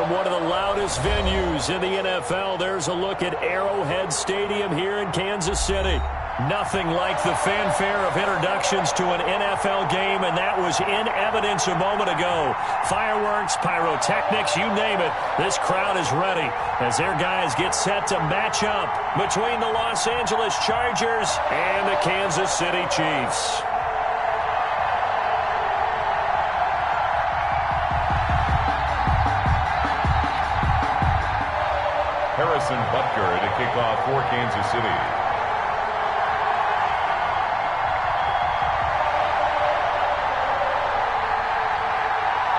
From one of the loudest venues in the NFL, there's a look at Arrowhead Stadium here in Kansas City. Nothing like the fanfare of introductions to an NFL game, and that was in evidence a moment ago. Fireworks, pyrotechnics, you name it. This crowd is ready as their guys get set to match up between the Los Angeles Chargers and the Kansas City Chiefs. Harrison Butker to kick off for Kansas City.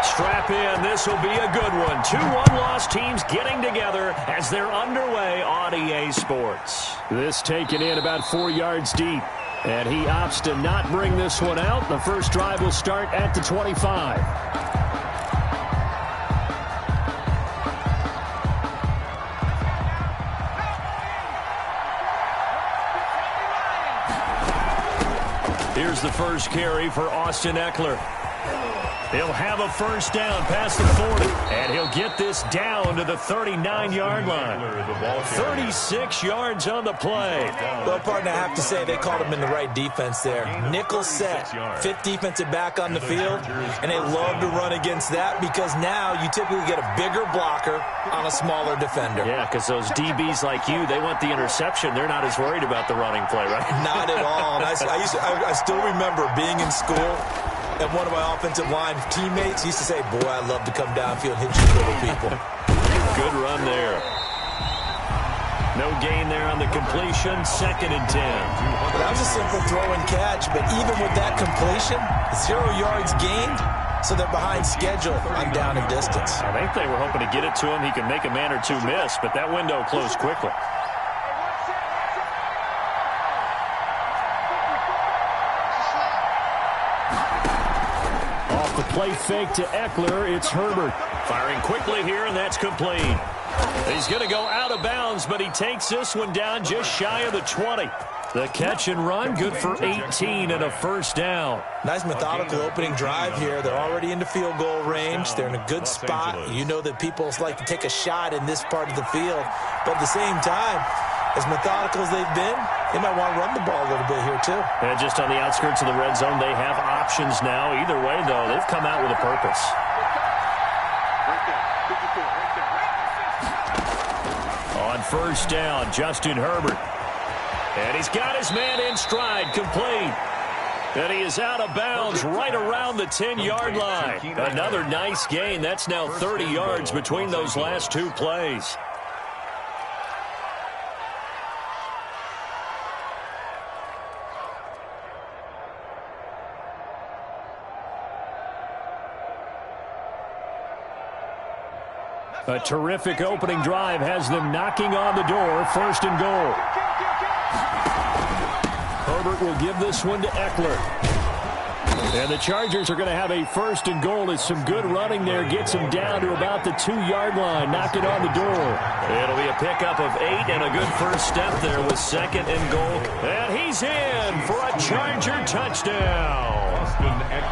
Strap in. This will be a good one. 2 one-loss teams getting together as they're underway on EA Sports. This taken in about 4 yards deep. And he opts to not bring this one out. The first drive will start at the 25. Here's the first carry for Austin Eckler. He'll have a first down past the 40, and he'll get this down to the 39-yard line. 36 yards on the play. Well, partner, I have to say they called him in the right defense there. Nickel set, 5th defensive back on the field, and they love to run against that because now you typically get a bigger blocker on a smaller defender. Yeah, because those DBs like you, they want the interception. They're not as worried about the running play, right? Not at all. And I still remember being in school, and one of my offensive line teammates used to say, boy, I'd love to come downfield and hit you little people. Good run there. No gain there on the completion. 2nd and 10. That was a simple throw and catch, but even with that completion, 0 yards gained, so they're behind schedule on down and distance. I think they were hoping to get it to him. He could make a man or two miss, but that window closed quickly. The play fake to Eckler. It's Herbert. Firing quickly here, and that's complete. He's going to go out of bounds, but he takes this one down just shy of the 20. The catch and run, good for 18 and a first down. Nice methodical opening drive here. They're already into field goal range. They're in a good spot. You know that people like to take a shot in this part of the field. But at the same time, as methodical as they've been, they might want to run the ball a little bit here, too. And just on the outskirts of the red zone, they have options now. Either way, though, they've come out with a purpose. On first down, Justin Herbert. And he's got his man in stride, complete. And he is out of bounds right around the 10-yard line. Another nice gain. That's now 30 yards between those last 2 plays. A terrific opening drive has them knocking on the door. 1st and goal. Herbert will give this one to Eckler. And the Chargers are going to have a 1st and goal as some good running there gets them down to about the 2-yard line. Knocking on the door. It'll be a pickup of 8 and a good first step there with 2nd and goal. And he's in for a Charger touchdown.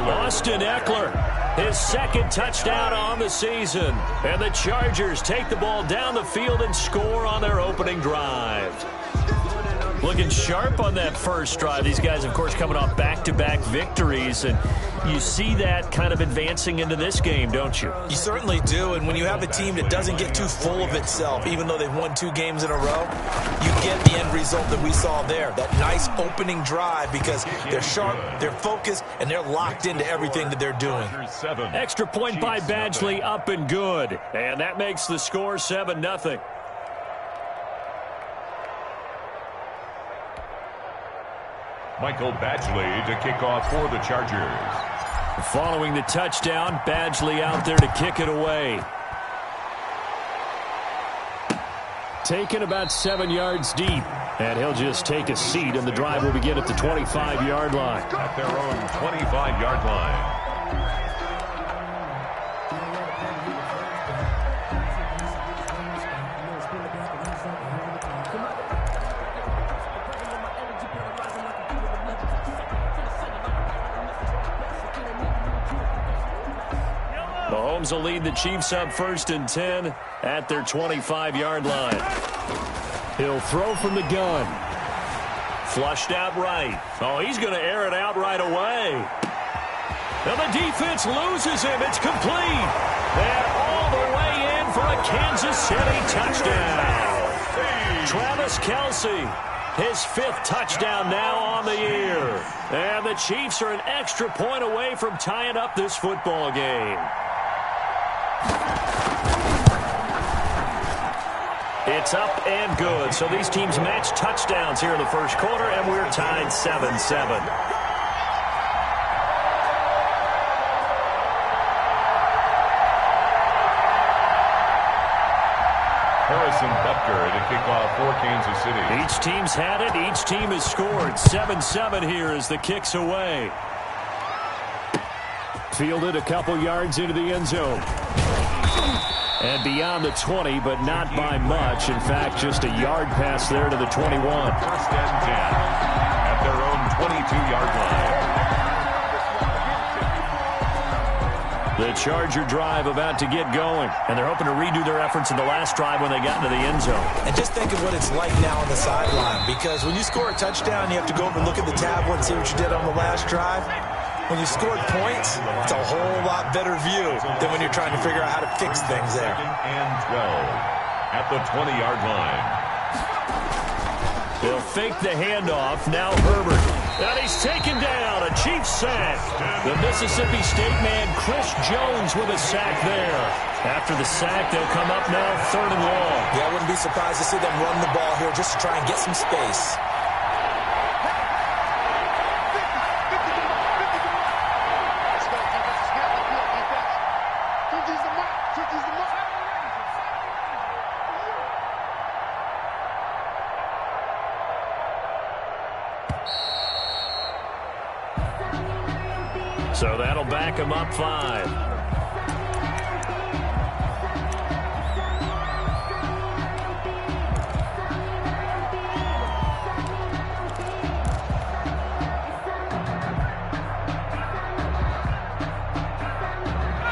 Austin Eckler. His 2nd touchdown on the season. And the Chargers take the ball down the field and score on their opening drive. Looking sharp on that first drive. These guys, of course, coming off back-to-back victories. And you see that kind of advancing into this game, don't you? You certainly do. And when you have a team that doesn't get too full of itself, even though they've won 2 games in a row, you get the end result that we saw there. That nice opening drive because they're sharp, they're focused, and they're locked into everything that they're doing. Extra point by Badgley, up and good. And that makes the score 7-0. Michael Badgley to kick off for the Chargers. Following the touchdown, Badgley out there to kick it away. Taken about 7 yards deep. And he'll just take a seat, and the drive will begin at the 25-yard line. At their own 25-yard line. Mahomes will lead the Chiefs up 1st and 10 at their 25-yard line. He'll throw from the gun. Flushed out right. Oh, he's going to air it out right away. And the defense loses him. It's complete. And all the way in for a Kansas City touchdown. Travis Kelce, his 5th touchdown now on the year. And the Chiefs are an extra point away from tying up this football game. It's up and good. So these teams match touchdowns here in the first quarter, and we're tied 7-7. Harrison Butker to kick off for Kansas City. Each team's had it. Each team has scored. 7-7 here as the kick's away. Fielded a couple yards into the end zone. And beyond the 20, but not by much. In fact, just a yard pass there to the 21. 1st and 10 at their own 22-yard line. The Charger drive about to get going. And they're hoping to redo their efforts in the last drive when they got into the end zone. And just think of what it's like now on the sideline. Because when you score a touchdown, you have to go over and look at the tablet and see what you did on the last drive. When you scored points, it's a whole lot better view than when you're trying to figure out how to fix things there. 2nd and 12 at the 20-yard line. They'll fake the handoff. Now Herbert. And he's taken down. A Chiefs sack. The Mississippi State man, Chris Jones, with a sack there. After the sack, they'll come up now 3rd and long. Yeah, I wouldn't be surprised to see them run the ball here just to try and get some space. So that'll back him up 5.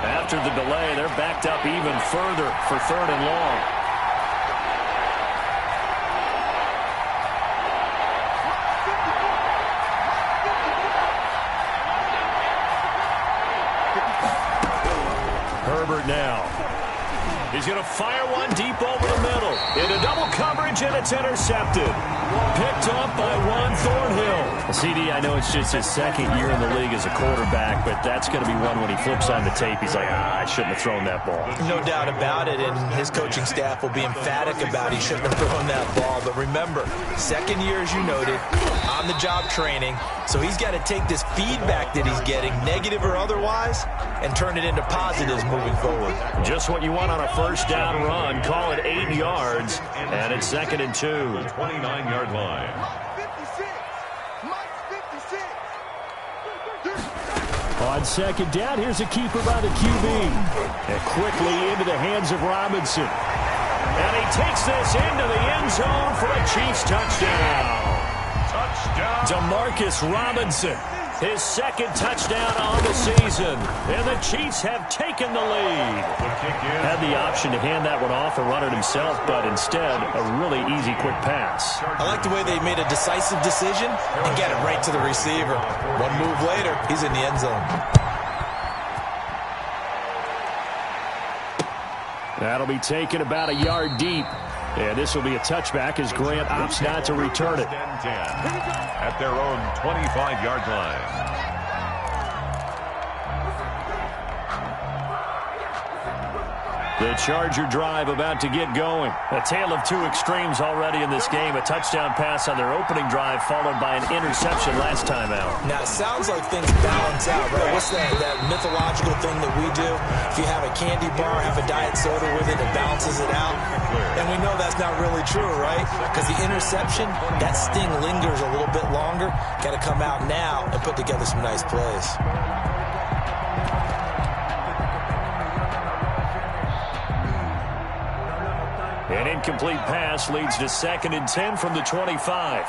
After the delay, they're backed up even further for 3rd and long. Herbert now. He's going to fire one deep over the middle. Into double coverage, and it's intercepted. Picked up by Juan Thornhill. CD, I know it's just his 2nd year in the league as a quarterback, but that's going to be one when he flips on the tape. He's like, I shouldn't have thrown that ball. No doubt about it, and his coaching staff will be emphatic about he shouldn't have thrown that ball. But remember, 2nd year, as you noted, on-the-job training, so he's got to take this feedback that he's getting, negative or otherwise, and turn it into positives moving forward. Just what you want on a 1st down run. Call it 8 yards, and it's 2nd and 2. 29-yard line. On 2nd down, here's a keeper by the QB. And quickly into the hands of Robinson. And he takes this into the end zone for a Chiefs touchdown. DeMarcus Robinson, his 2nd touchdown on the season. And the Chiefs have taken the lead. Had the option to hand that one off or run it himself, but instead, a really easy, quick pass. I like the way they made a decisive decision and get it right to the receiver. One move later, he's in the end zone. That'll be taken about a yard deep. And this will be a touchback as Grant opts not to return it. At their own 25-yard line. The Charger drive about to get going. A tale of 2 extremes already in this game. A touchdown pass on their opening drive followed by an interception last time out. Now, it sounds like things balance out, right? What's that mythological thing that we do? If you have a candy bar, have a diet soda with it, it balances it out. And we know that's not really true, right? Because the interception, that sting lingers a little bit longer. Got to come out now and put together some nice plays. An incomplete pass leads to 2nd and 10 from the 25.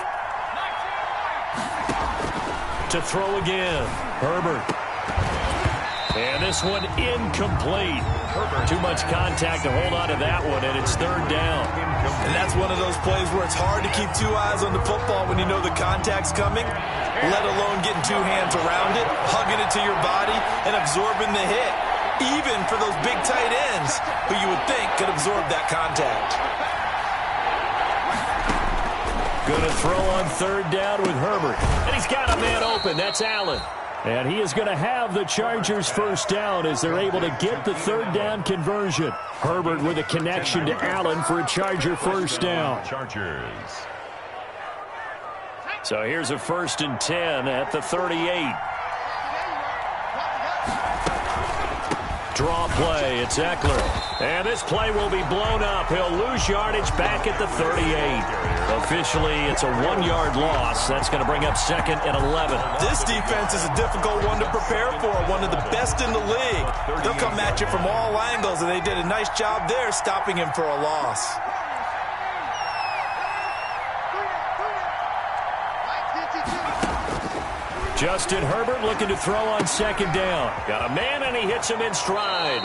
To throw again, Herbert. And this one incomplete. Too much contact to hold on to that one, and it's third down. And that's one of those plays where it's hard to keep two eyes on the football when you know the contact's coming, let alone getting two hands around it, hugging it to your body, and absorbing the hit. Even for those big tight ends who you would think could absorb that contact. Going to throw on third down with Herbert. And he's got a man open. That's Allen. And he is going to have the Chargers first down as they're able to get the third down conversion. Herbert with a connection to Allen for a Charger first down. Chargers. So here's a 1st and 10 at the 38. Draw play. It's Eckler. And this play will be blown up. He'll lose yardage back at the 38. Officially, it's a 1-yard loss. That's going to bring up 2nd and 11. This defense is a difficult one to prepare for, one of the best in the league. They'll come at you from all angles, and they did a nice job there stopping him for a loss. Justin Herbert looking to throw on 2nd down. Got a man, and he hits him in stride.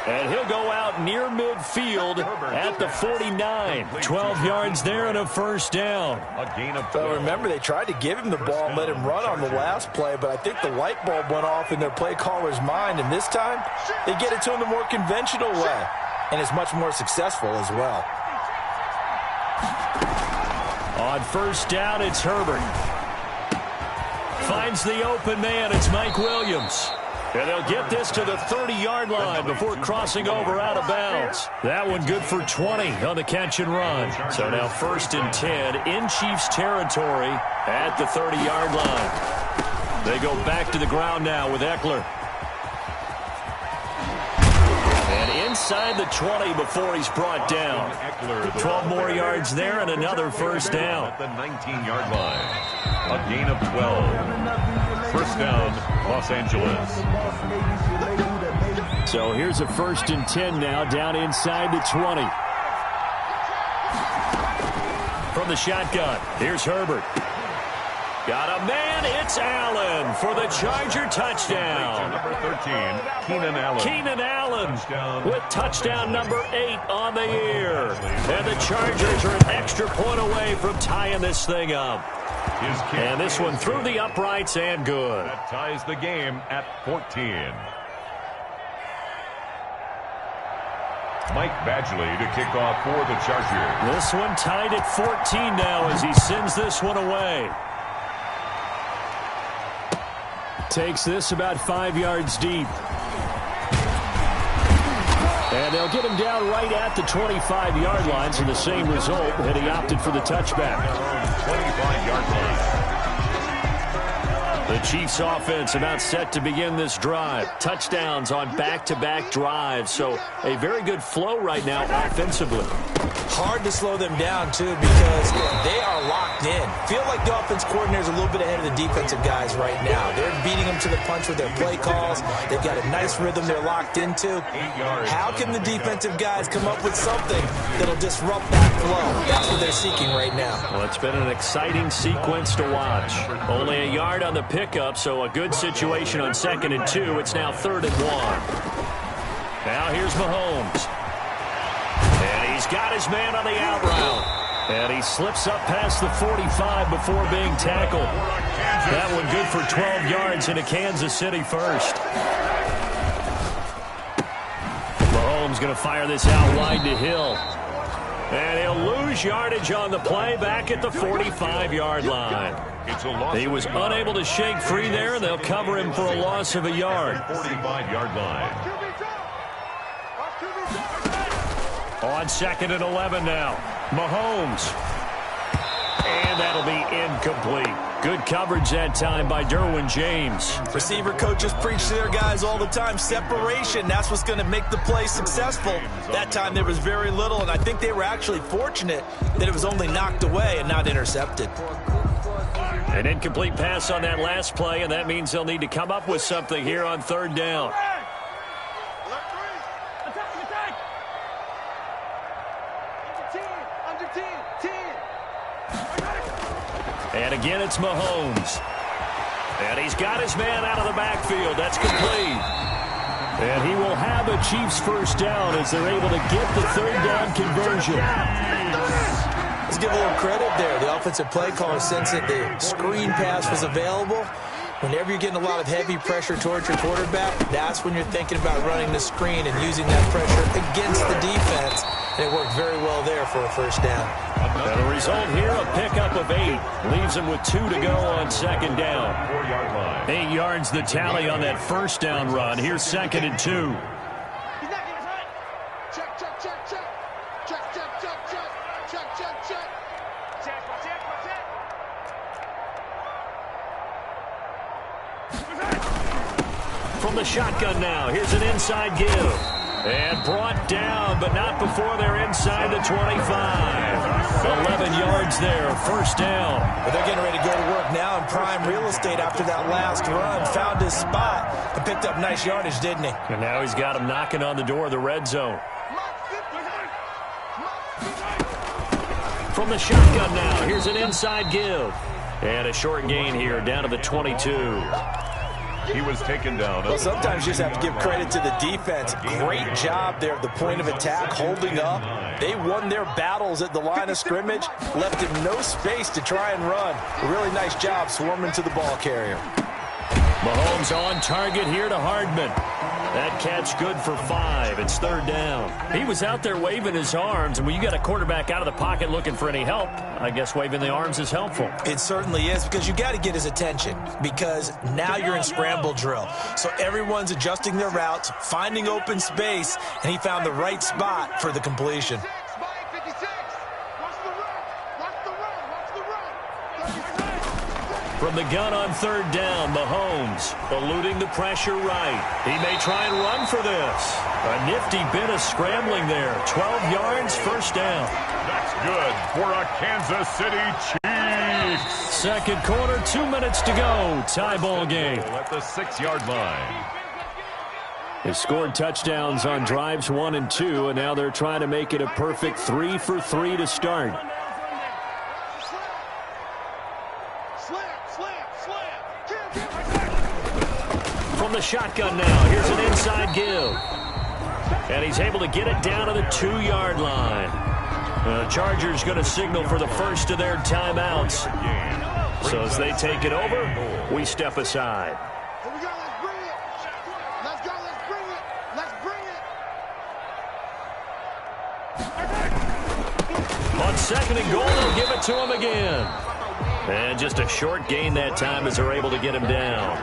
And he'll go out near midfield at the 49. 12 yards there and a first down. A gain of 12. Well, remember, they tried to give him the ball and let him run on the last play, but I think the light bulb went off in their play caller's mind, and this time they get it to him the more conventional way, and it's much more successful as well. On first down, it's Herbert. Finds the open man. It's Mike Williams. And they'll get this to the 30-yard line before crossing over out of bounds. That one good for 20 on the catch and run. So now 1st and 10 in Chiefs territory at the 30-yard line. They go back to the ground now with Eckler. And inside the 20 before he's brought down. 12 more yards there and another first down. At the 19-yard line. A gain of 12. First down, Los Angeles. So here's a 1st and 10 now down inside the 20. From the shotgun, here's Herbert. Got a man, it's Allen for the Charger touchdown. Number 13, Keenan Allen. Keenan Allen with touchdown number 8 on the year. And the Chargers are an extra point away from tying this thing up. And this one through the uprights and good. That ties the game at 14. Mike Badgley to kick off for the Chargers. This one tied at 14 now as he sends this one away. Takes this about 5 yards deep. And they'll get him down right at the 25-yard line, so the same result, and he opted for the touchback. 25-yard line. The Chiefs offense about set to begin this drive. Touchdowns on back-to-back drives, so a very good flow right now offensively. Hard to slow them down, too, because they are locked in. Feel like the offense coordinator is a little bit ahead of the defensive guys right now. They're beating them to the punch with their play calls. They've got a nice rhythm they're locked into. How can the defensive guys come up with something that'll disrupt that flow? That's what they're seeking right now. Well, it's been an exciting sequence to watch. Only a yard on the pickup, so a good situation on 2nd and 2. It's now 3rd and 1. Now here's Mahomes. And he's got his man on the out route. And he slips up past the 45 before being tackled. That one good for 12 yards into Kansas City first. Mahomes going to fire this out wide to Hill. And he'll lose yardage on the play back at the 45-yard line. He was unable to shake free there, and they'll cover him for a loss of a yard. 45-yard line. On 2nd and 11 now. Mahomes. And that'll be incomplete. Good coverage that time by Derwin James. Receiver coaches preach to their guys all the time. Separation, that's what's going to make the play successful. That time there was very little, and I think they were actually fortunate that it was only knocked away and not intercepted. An incomplete pass on that last play, and that means they'll need to come up with something here on 3rd down. And again, it's Mahomes. And he's got his man out of the backfield. That's complete. And he will have a Chiefs first down as they're able to get the third down conversion. Let's give a little credit there. The offensive play caller sensed that the screen pass was available. Whenever you're getting a lot of heavy pressure towards your quarterback, that's when you're thinking about running the screen and using that pressure against the defense. And it worked very well there for a first down. And the result here, a pickup of 8. Leaves him with 2 to go on second down. 4-yard line. 8 yards the tally on that first down run. Here's 2nd and 2. From the shotgun now, here's an inside give. And brought down, but not before they're inside the 25. 11 yards there, first down. But they're getting ready to go to work now in prime real estate after that last run. Found his spot and picked up nice yardage, didn't he? And now he's got him knocking on the door of the red zone. From the shotgun now, here's an inside give. And a short gain here, down to the 22. He was taken down. Well, sometimes you just have to give credit to the defense. Great job there at the point of attack, holding up. They won their battles at the line of scrimmage, left him no space to try and run. A really nice job swarming to the ball carrier. Mahomes on target here to Hardman. That catch good for 5. It's third down. He was out there waving his arms, and when you got a quarterback out of the pocket looking for any help, I guess waving the arms is helpful. It certainly is, because you got to get his attention, because now you're in scramble drill. So everyone's adjusting their routes, finding open space, and he found the right spot for the completion. From the gun on third down, Mahomes eluding the pressure right. He may try and run for this. A nifty bit of scrambling there. 12 yards, first down. That's good for a Kansas City Chiefs. Second quarter, 2 minutes to go. Tie ball game. At the 6-yard line. They scored touchdowns on drives 1 and 2, and now they're trying to make it a perfect 3 for 3 to start. From the shotgun now, here's an inside give. And he's able to get it down to the 2-yard line. The Chargers going to signal for the first of their timeouts. So as they take it over, we step aside. Here we go, let's bring it. Let's go, let's bring it. Let's bring it. On second and goal, they'll give it to him again. And just a short gain that time as they're able to get him down.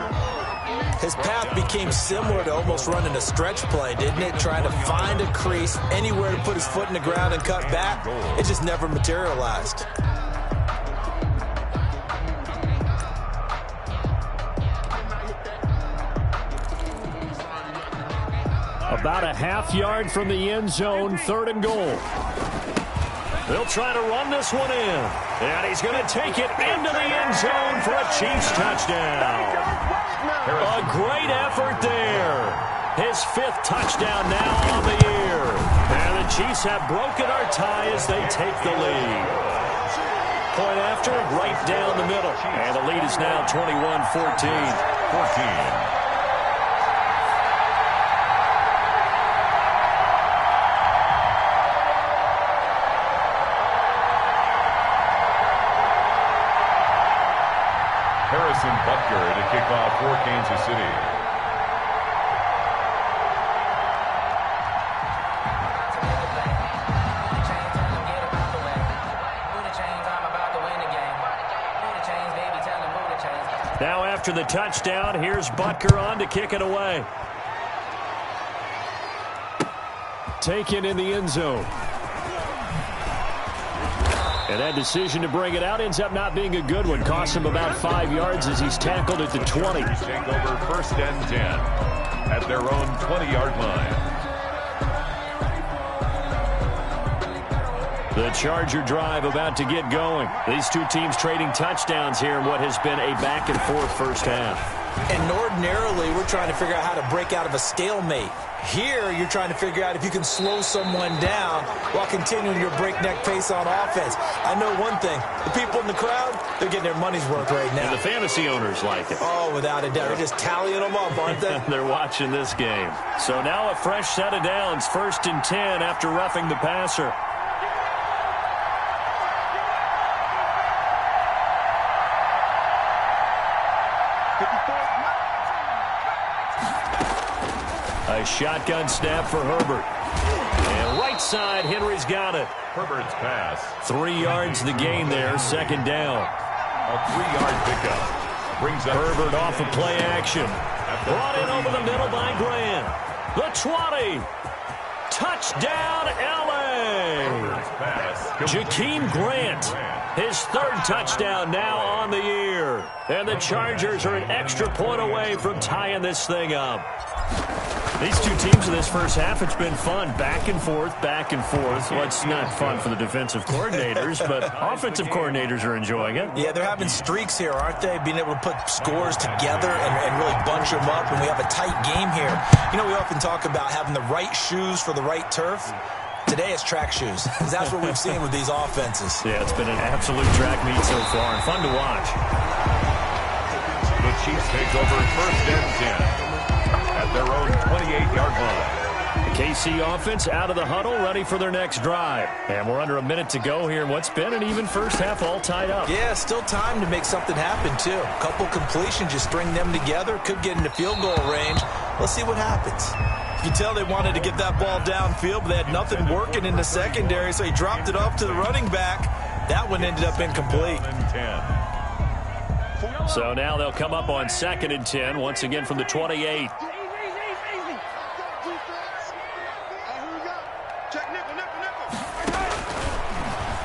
His path became similar to almost running a stretch play, didn't it? Trying to find a crease, anywhere to put his foot in the ground and cut back. It just never materialized. About a half yard from the end zone, third and goal. They'll try to run this one in. And he's going to take it into the end zone for a Chiefs touchdown. A great effort there. His 5th touchdown now on the year. And the Chiefs have broken our tie as they take the lead. Point after, right down the middle. And the lead is now 21-14. 14. Butker to kick off for Kansas City. Now after the touchdown, here's Butker on to kick it away. Taken in the end zone. And that decision to bring it out ends up not being a good one. Costs him about 5 yards as he's tackled at the 20. Take over first and 10 at their own 20-yard line. The Charger drive about to get going. These two teams trading touchdowns here in what has been a back-and-forth first half. And ordinarily, we're trying to figure out how to break out of a stalemate. Here, you're trying to figure out if you can slow someone down while continuing your breakneck pace on offense. I know one thing. The people in the crowd, they're getting their money's worth right now. And the fantasy owners like it. Oh, without a doubt. They're just tallying them up, aren't they? They're watching this game. So now a fresh set of downs. 1st and 10 after roughing the passer. A shotgun snap for Herbert. And right side, Henry's got it. Herbert's pass. 3 yards the gain there, 2nd down. A 3-yard pickup. Brings up Herbert off of play action. Brought in over the middle by Grant. The 20. Touchdown, L.A. Jakeem Grant. His 3rd touchdown now on the year. And the Chargers are an extra point away from tying this thing up. These two teams in this first half, it's been fun. Back and forth, back and forth. Well, it's not fun for the defensive coordinators, but offensive coordinators are enjoying it. Yeah, they're having streaks here, aren't they? Being able to put scores together and really bunch them up, and we have a tight game here. You know, we often talk about having the right shoes for the right turf. Today it's track shoes, because that's what we've seen with these offenses. Yeah, it's been an absolute track meet so far, and fun to watch. The Chiefs take over 1st and 10. At their own 28-yard line. The KC offense out of the huddle, ready for their next drive. And we're under a minute to go here in what's been an even first half, all tied up. Yeah, still time to make something happen, too. A couple completions, you string them together, could get into field goal range. Let's see what happens. You can tell they wanted to get that ball downfield, but they had nothing working in the secondary, so he dropped it off to the running back. That one ended up incomplete. So now they'll come up on 2nd and 10, once again from the 28.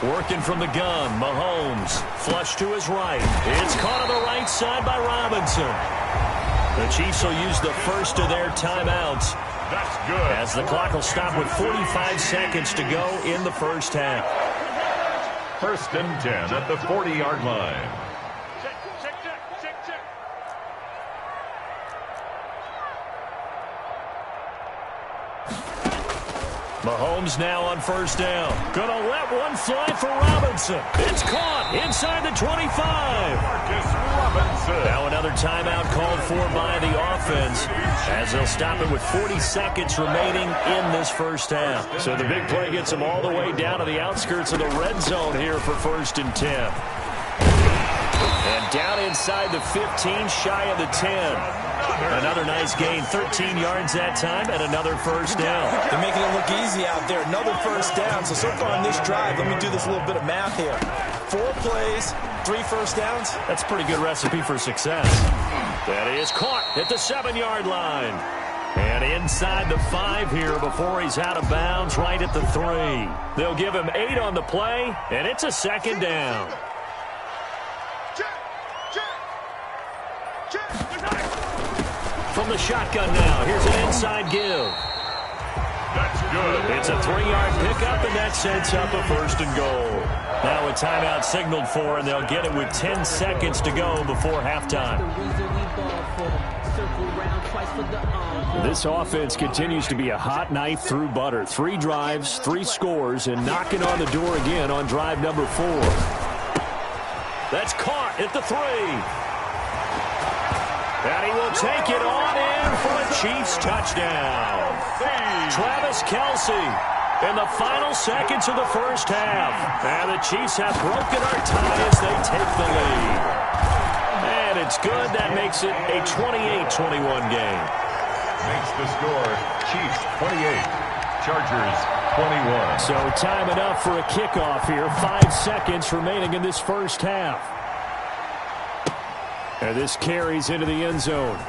Working from the gun, Mahomes, flush to his right. It's caught on the right side by Robinson. The Chiefs will use the first of their timeouts. That's good. As the clock will stop with 45 seconds to go in the first half. 1st and 10 at the 40-yard line. Mahomes now on 1st down. Gonna let one fly for Robinson. It's caught inside the 25. Marcus Robinson. Now another timeout called for by the offense as they'll stop it with 40 seconds remaining in this first half. So the big play gets them all the way down to the outskirts of the red zone here for 1st and 10. And down inside the 15, shy of the 10. Another nice gain, 13 yards that time, and another first down. They're making it look easy out there. Another first down. So far in this drive, let me do this little bit of math here. 4 plays, 3 first downs. That's a pretty good recipe for success. That is caught at the 7-yard line. And inside the 5 here before he's out of bounds, right at the 3. They'll give him 8 on the play, and it's a 2nd down. From the shotgun now, here's an inside give. That's good. It's a 3-yard pickup, and that sets up a 1st and goal. Now a timeout signaled for, and they'll get it with 10 seconds to go before halftime. This offense continues to be a hot knife through butter. 3 drives, 3 scores, and knocking on the door again on drive number 4. That's caught at the 3. And he will take it on in for a Chiefs touchdown. Travis Kelce in the final seconds of the first half. And the Chiefs have broken our tie as they take the lead. And it's good. That makes it a 28-21 game. Makes the score Chiefs 28, Chargers 21. So time enough for a kickoff here. 5 seconds remaining in this first half. And this carries into the end zone.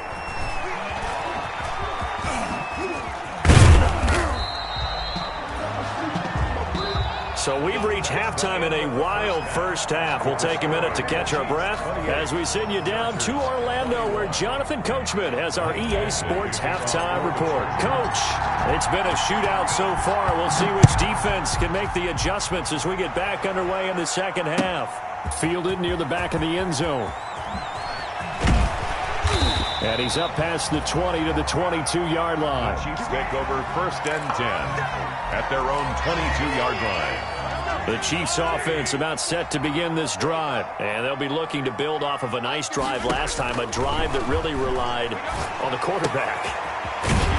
So we've reached halftime in a wild first half. We'll take a minute to catch our breath as we send you down to Orlando, where Jonathan Coachman has our EA Sports halftime report. Coach, it's been a shootout so far. We'll see which defense can make the adjustments as we get back underway in the second half. Fielded near the back of the end zone. And he's up past the 20 to the 22-yard line. Chiefs take over 1st and 10 at their own 22-yard line. The Chiefs offense about set to begin this drive. And they'll be looking to build off of a nice drive last time, a drive that really relied on the quarterback.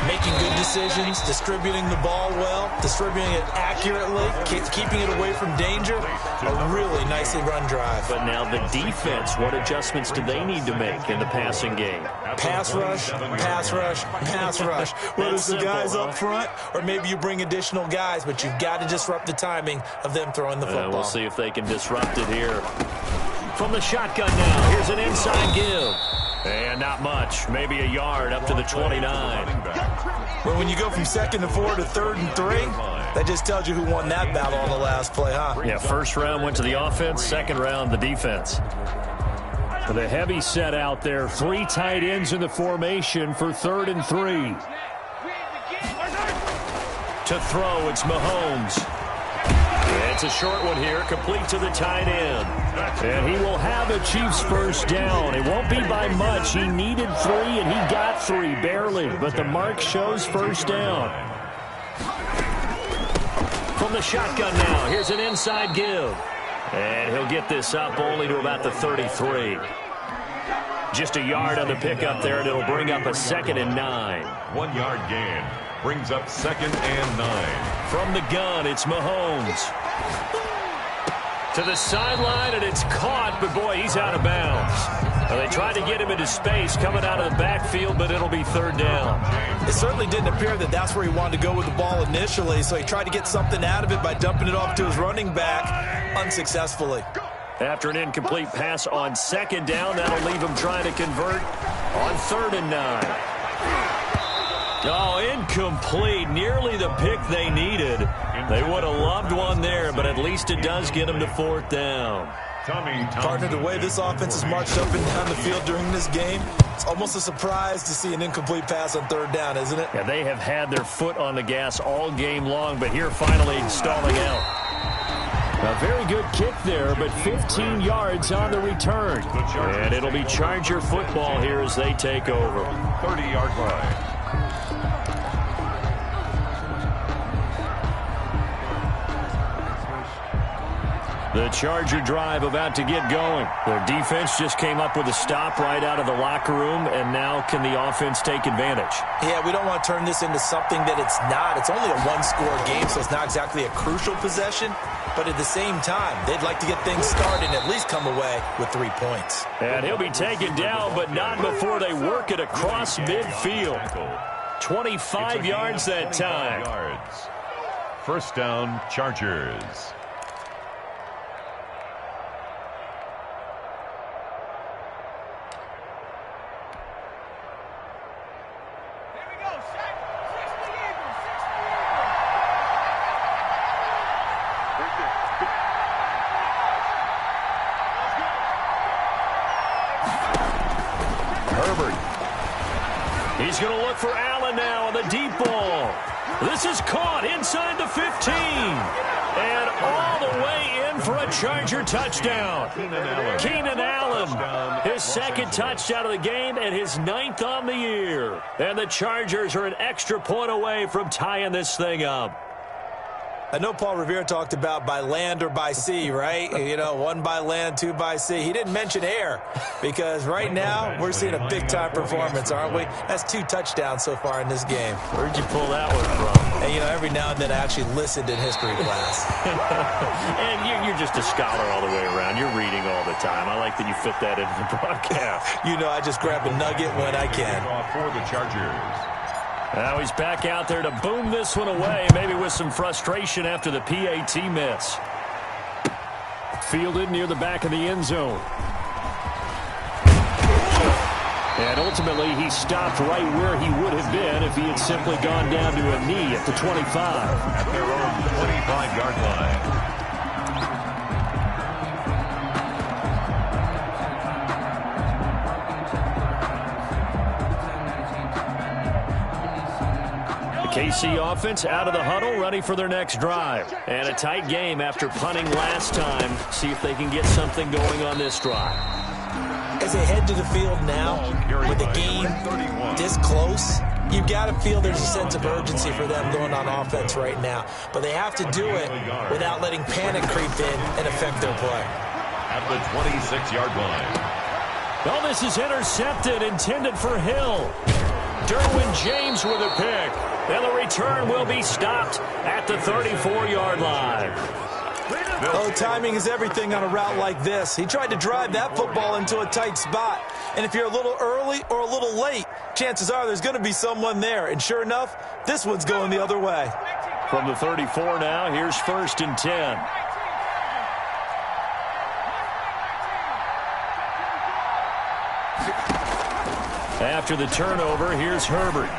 Making good decisions, distributing the ball well, distributing it accurately, keeping it away from danger. A really nicely run drive. But now the defense, what adjustments do they need to make in the passing game? Pass rush, pass rush, pass rush. Whether it's the guys up front or maybe you bring additional guys, but you've got to disrupt the timing of them throwing the football. We'll see if they can disrupt it here. From the shotgun now, here's an inside give. And not much, maybe a yard up to the 29. Well, when you go from 2nd and 4 to 3rd and 3, that just tells you who won that battle on the last play, huh? Yeah, first round went to the offense, second round the defense. With a heavy set out there, 3 tight ends in the formation for 3rd and 3. To throw, it's Mahomes. It's a short one here, complete to the tight end. And he will have a Chiefs first down. It won't be by much. He needed 3, and he got 3, barely. But the mark shows first down. From the shotgun now, here's an inside give. And he'll get this up only to about the 33. Just a yard on the pickup there, and it'll bring up a 2nd and 9. 1 yard gain brings up 2nd and 9. From the gun, it's Mahomes. To the sideline, and it's caught, but boy, he's out of bounds. Well, they tried to get him into space coming out of the backfield, but it'll be 3rd down. It certainly didn't appear that that's where he wanted to go with the ball initially, so he tried to get something out of it by dumping it off to his running back unsuccessfully. After an incomplete pass on 2nd down, that'll leave him trying to convert on 3rd and 9. Oh, incomplete. Nearly the pick they needed. They would have loved one there, but at least it does get them to 4th down. Partner, the way this offense has marched up and down the field during this game, it's almost a surprise to see an incomplete pass on 3rd down, isn't it? Yeah, they have had their foot on the gas all game long, but here finally stalling out. A very good kick there, but 15 yards on the return. And it'll be Charger football here as they take over. 30-yard line. The Charger drive about to get going. Their defense just came up with a stop right out of the locker room, and now can the offense take advantage? Yeah, we don't want to turn this into something that it's not. It's only a 1-score game, so it's not exactly a crucial possession. But at the same time, they'd like to get things started and at least come away with 3 points. And he'll be taken down, but not before they work it across midfield. 25 yards that time. 1st down, Chargers. He's going to look for Allen now on the deep ball. This is caught inside the 15. And all the way in for a Charger touchdown. Keenan Allen, his 2nd touchdown of the game and his 9th on the year. And the Chargers are an extra point away from tying this thing up. I know Paul Revere talked about by land or by sea, right? You know, 1 by land, 2 by sea. He didn't mention air because right now we're seeing a big-time performance, aren't we? That's 2 touchdowns so far in this game. Where'd you pull that one from? And, you know, every now and then I actually listened in history class. And you're just a scholar all the way around. You're reading all the time. I like that you fit that into the broadcast. You know, I just grab a nugget when I can. For the Chargers. Now he's back out there to boom this one away, maybe with some frustration after the PAT miss. Fielded near the back of the end zone. And ultimately, he stopped right where he would have been if he had simply gone down to a knee at the 25. At their own 25-yard line. KC offense out of the huddle, ready for their next drive. And a tight game after punting last time. See if they can get something going on this drive. As they head to the field now, with the game this close, you've got to feel there's a sense of urgency for them going on offense right now. But they have to do it without letting panic creep in and affect their play. At the 26-yard line. Well, this is intercepted, intended for Hill. Derwin James with a pick. And the return will be stopped at the 34-yard line. Oh, timing is everything on a route like this. He tried to drive that football into a tight spot. And if you're a little early or a little late, chances are there's going to be someone there. And sure enough, this one's going the other way. From the 34 now, here's 1st and 10. After the turnover, here's Herbert.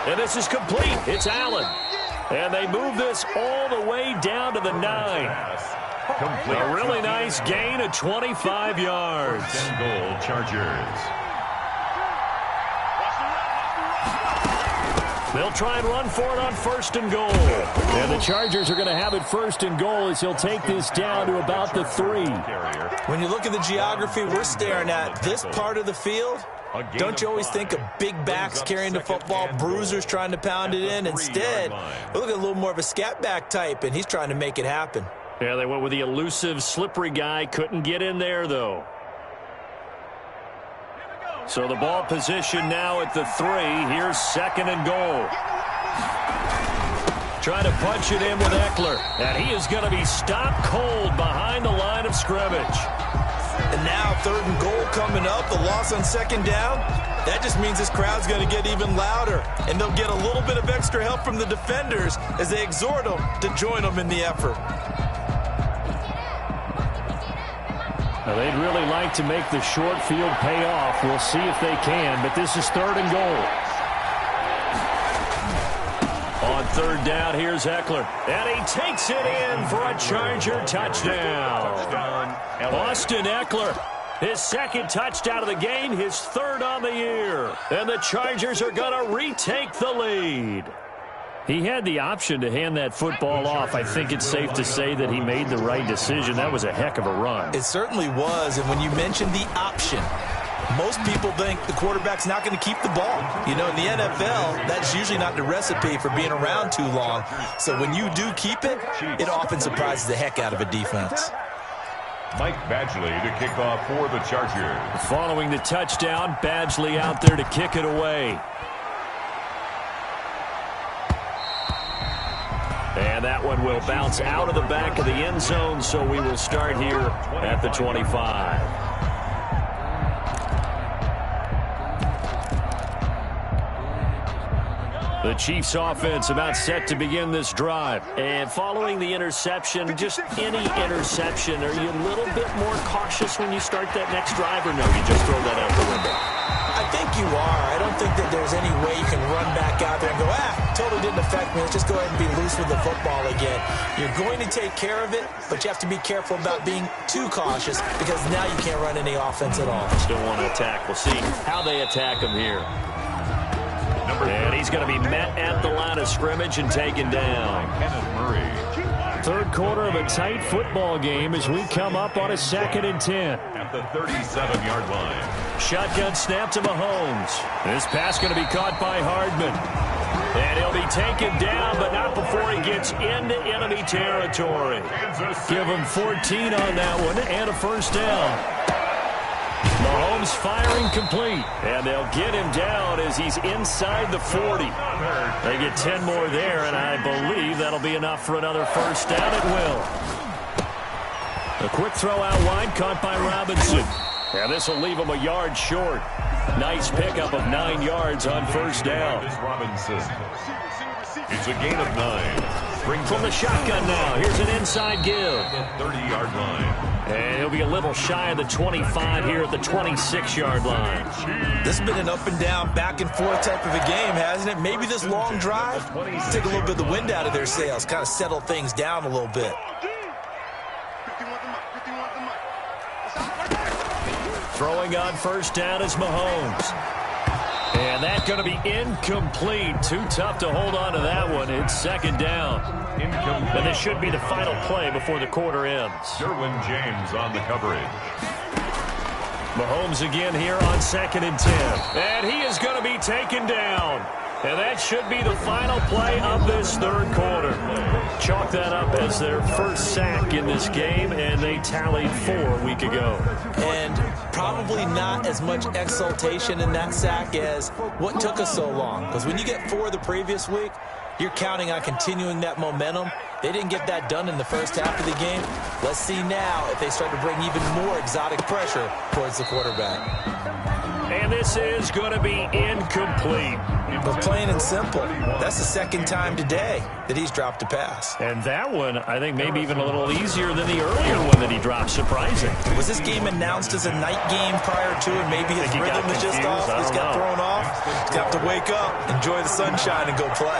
And this is complete. It's Allen. And they move this all the way down to the 9. A really nice gain of 25 yards. 10-goal Chargers. They'll try and run for it on 1st and goal. And the Chargers are going to have it 1st and goal as he'll take this down to about the 3. When you look at the geography we're staring at, this part of the field, don't you always think of big backs carrying the football, bruisers trying to pound it in? Instead, we look at a little more of a scat back type, and he's trying to make it happen. Yeah, they went with the elusive, slippery guy. Couldn't get in there, though. So the ball position now at the 3. Here's 2nd and goal. Trying to punch it in with Eckler. And he is going to be stopped cold behind the line of scrimmage. And now 3rd and goal coming up. The loss on 2nd down. That just means this crowd's going to get even louder. And they'll get a little bit of extra help from the defenders as they exhort them to join them in the effort. Now, they'd really like to make the short field pay off. We'll see if they can, but this is 3rd and goal. On 3rd down, here's Eckler. And he takes it in for a Charger touchdown. Austin Eckler, his 2nd touchdown of the game, his 3rd on the year. And the Chargers are going to retake the lead. He had the option to hand that football off. I think it's safe to say that he made the right decision. That was a heck of a run. It certainly was. And when you mentioned the option, most people think the quarterback's not going to keep the ball. You know, in the NFL, that's usually not the recipe for being around too long. So when you do keep it, it often surprises the heck out of a defense. Mike Badgley to kick off for the Chargers. Following the touchdown, Badgley out there to kick it away. And that one will bounce out of the back of the end zone, so we will start here at the 25. The Chiefs offense about set to begin this drive. And following the interception, just any interception, are you a little bit more cautious when you start that next drive, or no, you just throw that out the window? I think you are. I don't think that there's any way you can run back out there and go, totally didn't affect me. Let's just go ahead and be loose with the football again. You're going to take care of it, but you have to be careful about being too cautious because now you can't run any offense at all. Still want to attack. We'll see how they attack him here. And he's going to be met at the line of scrimmage and taken down. 3rd quarter of a tight football game as we come up on a 2nd and 10. At the 37-yard line. Shotgun snap to Mahomes. This pass going to be caught by Hardman. And he'll be taken down, but not before he gets into enemy territory. Give him 14 on that one and a 1st down. Mahomes firing complete. And they'll get him down as he's inside the 40. They get 10 more there, and I believe that'll be enough for another 1st down at will. A quick throw out wide, caught by Robinson. And this will leave him a yard short. Nice pickup of 9 yards on 1st down. It's a gain of 9. From the shotgun now. Here's an inside give. 30-yard line. And he'll be a little shy of the 25 here at the 26-yard line. This has been an up and down, back and forth type of a game, hasn't it? Maybe this long drive take a little bit of the wind out of their sails, kind of settle things down a little bit. Throwing on 1st down is Mahomes. And that's going to be incomplete. Too tough to hold on to that one. It's 2nd down. And this should be the final play before the quarter ends. Derwin James on the coverage. Mahomes again here on 2nd and 10. And he is going to be taken down. And that should be the final play of this third quarter. Chalk that up as their first sack in this game, and they tallied 4 a week ago. And probably not as much exultation in that sack as what took us so long. Because when you get 4 the previous week, you're counting on continuing that momentum. They didn't get that done in the first half of the game. Let's see now if they start to bring even more exotic pressure towards the quarterback. And this is going to be incomplete. But plain and simple, that's the second time today that he's dropped a pass. And that one, I think, maybe even a little easier than the earlier one that he dropped. Surprising. Was this game announced as a night game prior to, and maybe his rhythm was just off? Just got thrown off? He's got to wake up, enjoy the sunshine, and go play.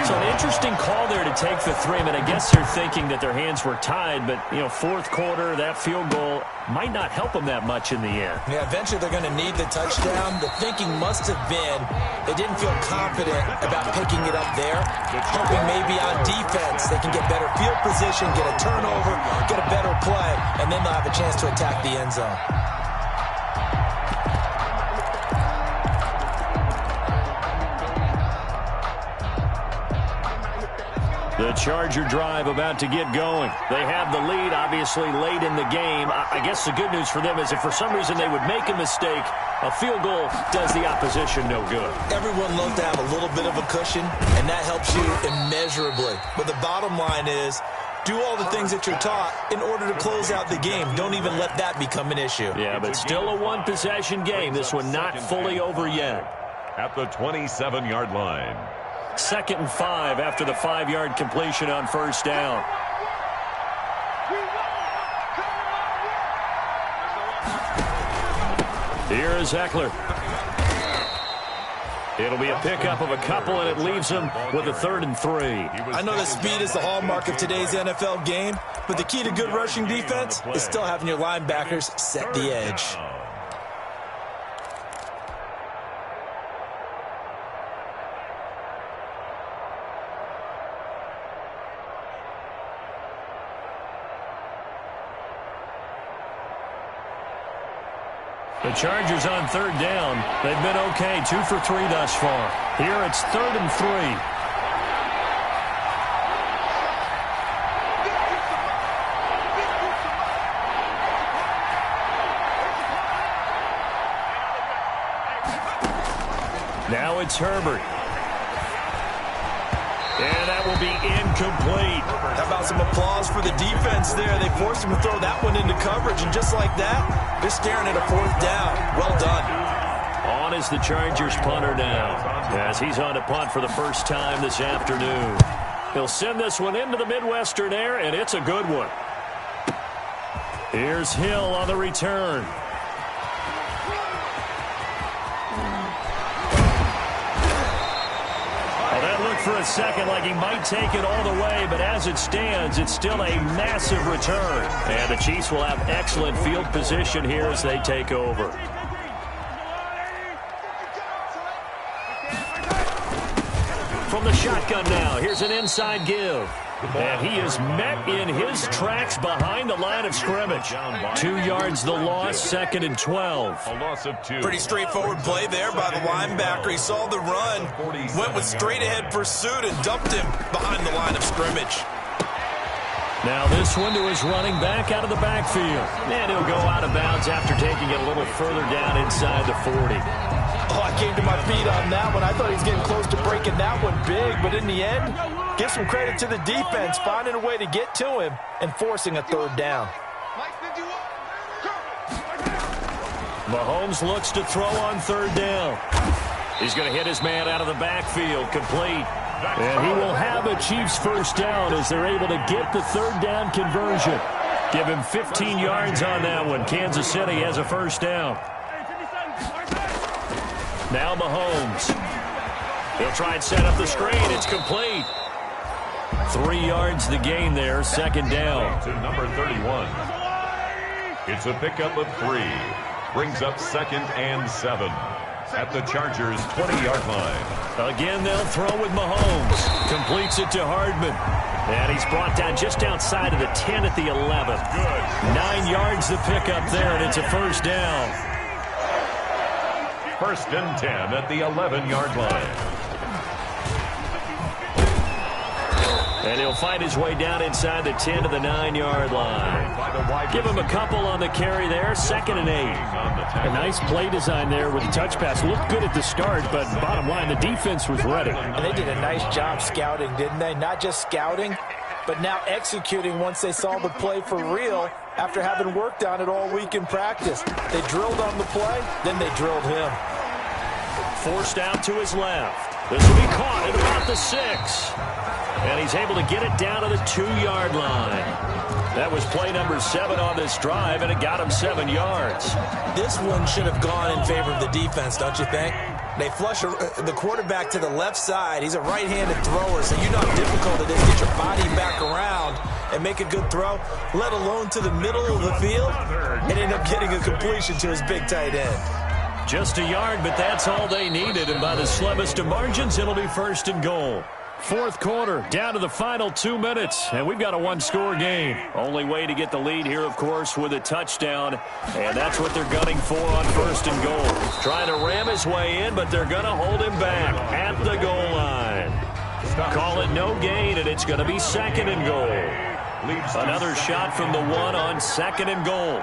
So an interesting call there to take the 3. I mean, I guess they're thinking that their hands were tied, but, you know, fourth quarter, that field goal might not help them that much in the end. Yeah, eventually they're going to need the touchdown. The thinking must have been they didn't feel confident about picking it up there, hoping maybe on defense they can get better field position, get a turnover, get a better play, and then they'll have a chance to attack the end zone. The Charger drive about to get going. They have the lead, obviously, late in the game. I guess the good news for them is if for some reason they would make a mistake, a field goal does the opposition no good. Everyone loves to have a little bit of a cushion, and that helps you immeasurably. But the bottom line is, do all the things that you're taught in order to close out the game. Don't even let that become an issue. Yeah, but still a one-possession game. This one not fully over yet. At the 27-yard line. 2nd and 5 after the 5-yard completion on first down. Here is Eckler. It'll be a pickup of a couple, and it leaves him with a 3rd and 3. I know that speed is the hallmark of today's NFL game, but the key to good rushing defense is still having your linebackers set the edge. The Chargers on 3rd down. They've been okay, 2 for 3 thus far. Here it's 3rd and 3. Now it's Herbert. And that will be incomplete. How about some applause for the defense there? They forced him to throw that one into coverage, and just like that, they're staring at a 4th down. Well done. On is the Chargers punter now, as he's on to punt for the first time this afternoon. He'll send this one into the Midwestern air, and it's a good one. Here's Hill on the return. For a second like he might take it all the way, but as it stands, it's still a massive return. And the Chiefs will have excellent field position here as they take over. From the shotgun now, here's an inside give. And he is met in his tracks behind the line of scrimmage. 2 yards the loss, 2nd and 12. A loss of 2. Pretty straightforward play there by the linebacker. He saw the run, went with straight-ahead pursuit, and dumped him behind the line of scrimmage. Now this one to his running back out of the backfield. And he'll go out of bounds after taking it a little further down inside the 40. Oh, I came to my feet on that one. I thought he was getting close to breaking that one big, but in the end, give some credit to the defense, finding a way to get to him and forcing a 3rd down. Mahomes looks to throw on 3rd down. He's going to hit his man out of the backfield, complete. And he will have a Chiefs first down as they're able to get the 3rd down conversion. Give him 15 yards on that one. Kansas City has a first down. Now Mahomes. He'll try and set up the screen. It's complete. 3 yards the gain there, 2nd down. To number 31. It's a pickup of 3. Brings up 2nd and 7. At the Chargers' 20-yard line. Again, they'll throw with Mahomes. Completes it to Hardman. And he's brought down just outside of the 10 at the 11. Good. 9 yards to pick up there, and it's a first down. First and 10 at the 11-yard line. And he'll find his way down inside the 10 to the 9-yard line. Give him a couple on the carry there. 2nd and 8. A nice play design there with the touch pass. Looked good at the start, but bottom line, the defense was ready. And they did a nice job scouting, didn't they? Not just scouting, but now executing once they saw the play for real after having worked on it all week in practice. They drilled on the play, then they drilled him. Forced out to his left. This will be caught at about the 6. And he's able to get it down to the 2-yard line. That was play number 7 on this drive, and it got him 7 yards. This one should have gone in favor of the defense, don't you think? They flush the quarterback to the left side. He's a right-handed thrower, so you know how difficult it is to get your body back around and make a good throw, let alone to the middle of the field, and end up getting a completion to his big tight end. Just a yard, but that's all they needed, and by the slimmest of margins, it'll be 1st and goal. 4th quarter, down to the final 2 minutes, and we've got a 1-score game. Only way to get the lead here, of course, with a touchdown, and that's what they're gunning for on 1st and goal. Trying to ram his way in, but they're going to hold him back at the goal line. Call it no gain, and it's going to be 2nd and goal. Another shot from the 1 on 2nd and goal.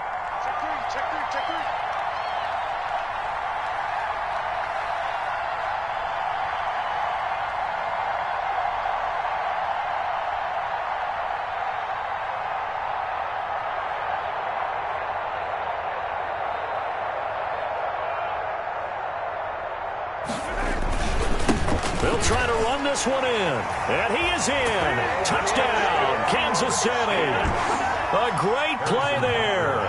They'll try to run this one in. And he is in. Touchdown, Kansas City. A great play there.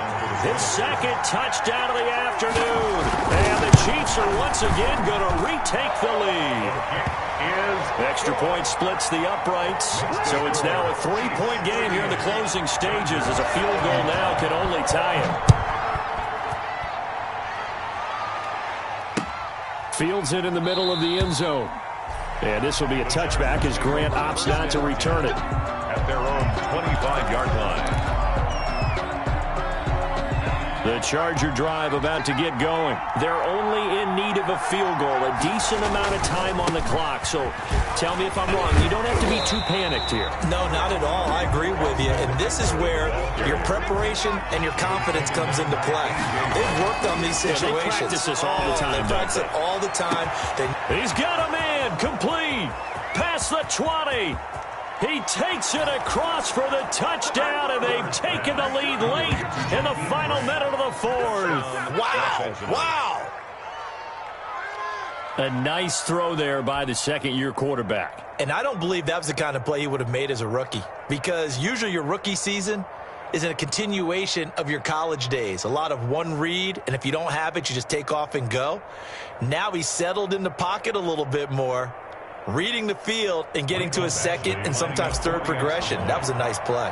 His 2nd touchdown of the afternoon. And the Chiefs are once again going to retake the lead. Extra point splits the uprights. So it's now a 3-point game here in the closing stages as a field goal now can only tie it. Fields it in the middle of the end zone. And this will be a touchback as Grant opts not to return it. At their own 25-yard line. The Charger drive about to get going. They're only in need of a field goal, a decent amount of time on the clock. So tell me if I'm wrong. You don't have to be too panicked here. No, not at all. I agree with you. And this is where your preparation and your confidence comes into play. They've worked on these situations. They practice this all the time. They practice it all the time. He's got a man complete. Past the 20. He takes it across for the touchdown, and they've taken the lead late in the final minute of the 4th. Wow. Wow. A nice throw there by the 2nd-year quarterback. And I don't believe that was the kind of play he would have made as a rookie, because usually your rookie season is a continuation of your college days. A lot of one read, and if you don't have it, you just take off and go. Now he's settled in the pocket a little bit more, reading the field and getting to his 2nd and sometimes 3rd progression. That was a nice play.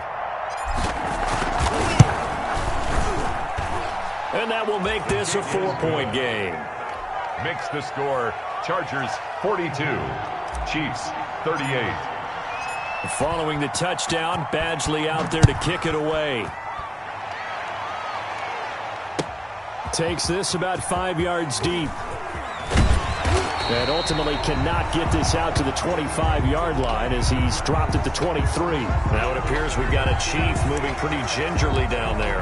And that will make this a 4-point game. Makes the score Chargers 42, Chiefs 38. Following the touchdown, Badgley out there to kick it away. Takes this about 5 yards deep. And ultimately cannot get this out to the 25-yard line as he's dropped at the 23. Now it appears we've got a Chief moving pretty gingerly down there.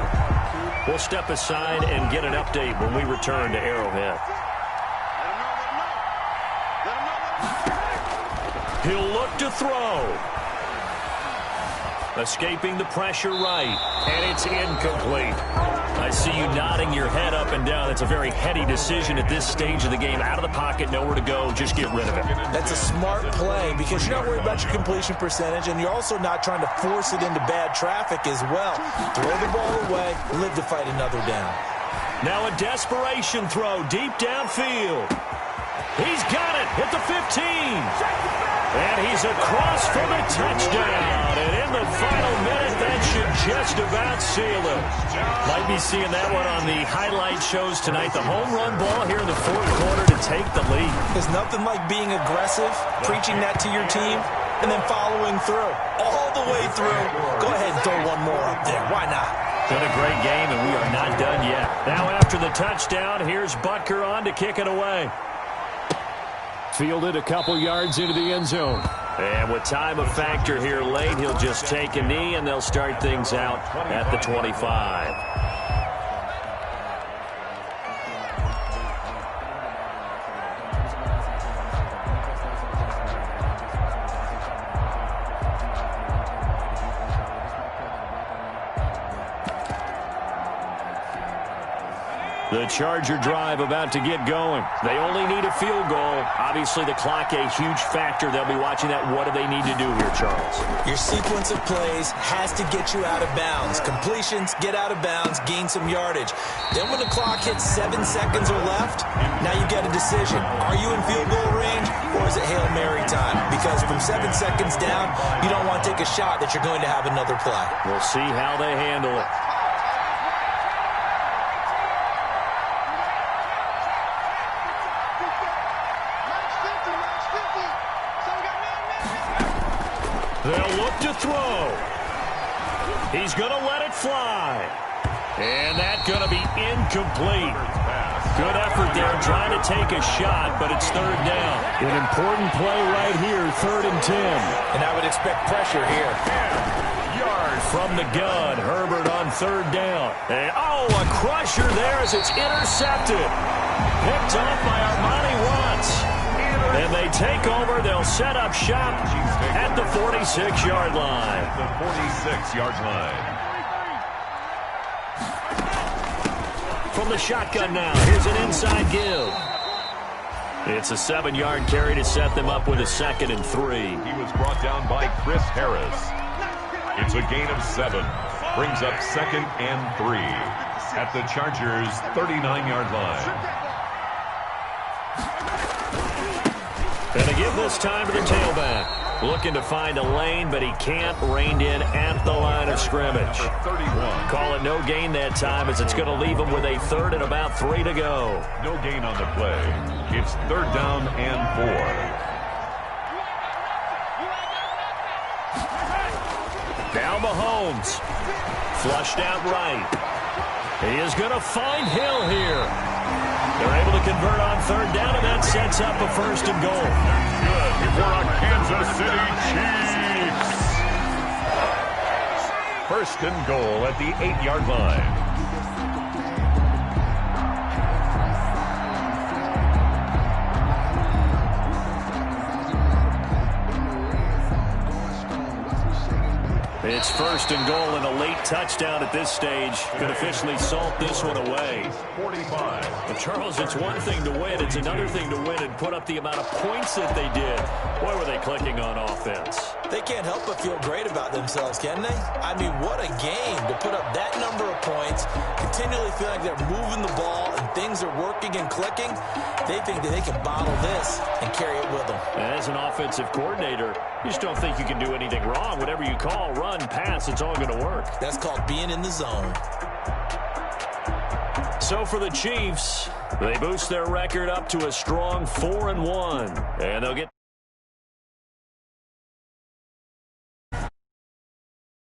We'll step aside and get an update when we return to Arrowhead. He'll look to throw. Escaping the pressure right. And it's incomplete. I see you nodding your head up and down. It's a very heady decision at this stage of the game. Out of the pocket, nowhere to go. Just get rid of it. That's a smart play because you're not worried about your completion percentage, and you're also not trying to force it into bad traffic as well. Throw the ball away, live to fight another down. Now a desperation throw deep downfield. He's got it at the 15. And he's across for the touchdown. And in the final minute, that should just about seal it. Might be seeing that one on the highlight shows tonight. The home run ball here in the 4th quarter to take the lead. There's nothing like being aggressive, preaching that to your team, and then following through. All the way through. Go ahead and throw one more up there. Why not? Been a great game, and we are not done yet. Now after the touchdown, here's Butker on to kick it away. Fielded a couple yards into the end zone. And with time a factor here late, he'll just take a knee, and they'll start things out at the 25. The Charger drive about to get going. They only need a field goal. Obviously, the clock a huge factor. They'll be watching that. What do they need to do here, Charles? Your sequence of plays has to get you out of bounds. Completions, get out of bounds, gain some yardage. Then when the clock hits 7 seconds or left, now you get a decision. Are you in field goal range, or is it Hail Mary time? Because from 7 seconds down, you don't want to take a shot that you're going to have another play. We'll see how they handle it. They'll look to throw. He's going to let it fly. And that's going to be incomplete. Good effort there trying to take a shot, but it's third down. An important play right here, 3rd and 10. And I would expect pressure here. Yard from the gun. Herbert on 3rd down. And, a crusher there as it's intercepted. Picked off by Armani Watts. And they take over. They'll set up shop at the 46-yard line. The 46-yard line. From the shotgun now, here's an inside give. It's a 7-yard carry to set them up with a 2nd and 3. He was brought down by Chris Harris. It's a gain of 7. Brings up 2nd and 3 at the Chargers' 39-yard line. And to give this time to the tailback. Looking to find a lane, but he can't. Reined in at the line of scrimmage. 31. Call it no gain that time, as it's going to leave him with a 3rd and about 3 to go. No gain on the play. It's 3rd down and 4. Now Mahomes. Flushed out right. He is going to find Hill here. They're able to convert on 3rd down, and that sets up a 1st and goal. Good for our Kansas City Chiefs. 1st and goal at the 8-yard line. It's 1st and goal, and a late touchdown at this stage could officially salt this one away. 45. But Charles, it's one thing to win. It's another thing to win and put up the amount of points that they did. Boy, were they clicking on offense. They can't help but feel great about themselves, can they? I mean, what a game to put up that number of points, continually feel like they're moving the ball and things are working and clicking. They think that they can bottle this and carry it with them. As an offensive coordinator, you just don't think you can do anything wrong. Whatever you call, run, pass, it's all going to work. That's called being in the zone. So for the Chiefs, they boost their record up to a strong 4-1, and they'll get